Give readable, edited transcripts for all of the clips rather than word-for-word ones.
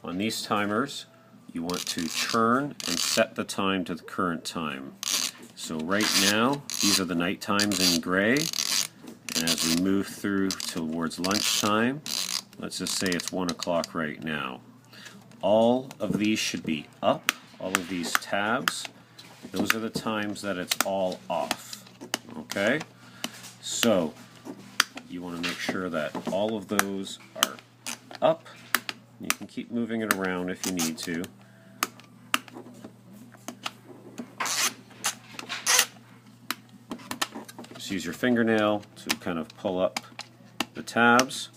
On these timers, you want to turn and set the time to the current time. So right now, these are the night times in gray, and as we move through towards lunchtime, let's just say it's 1 o'clock right now. All of these should be up, all of these tabs. Those are the times that it's all off. Okay? So, you want to make sure that all of those are up. You can keep moving it around if you need to. Just use your fingernail to kind of pull up the tabs.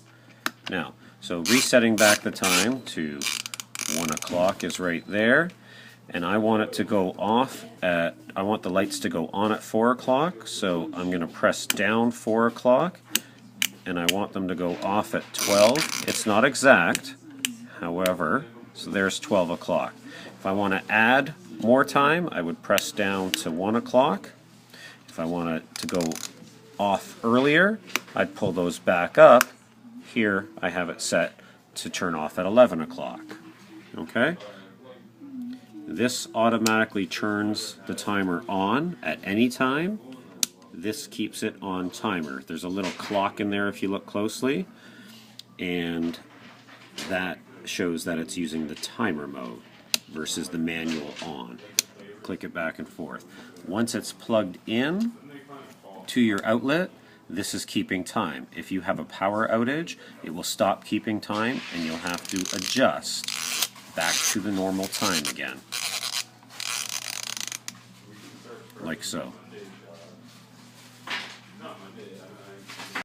Now, so resetting back the time to 1 o'clock is right there. And I want it to go off at, I want the lights to go on at 4 o'clock. So I'm going to press down 4 o'clock. And I want them to go off at 12. It's not exact, however, so there's 12 o'clock. If I want to add more time, I would press down to 1 o'clock. If I want it to go off earlier, I'd pull those back up. Here I have it set to turn off at 11 o'clock. Okay? This automatically turns the timer on at any time. This keeps it on timer. There's a little clock in there if you look closely, and that shows that it's using the timer mode versus the manual on. Click it back and forth. Once it's plugged in to your outlet, this is keeping time. If you have a power outage, it will stop keeping time and you'll have to adjust back to the normal time again. Like so.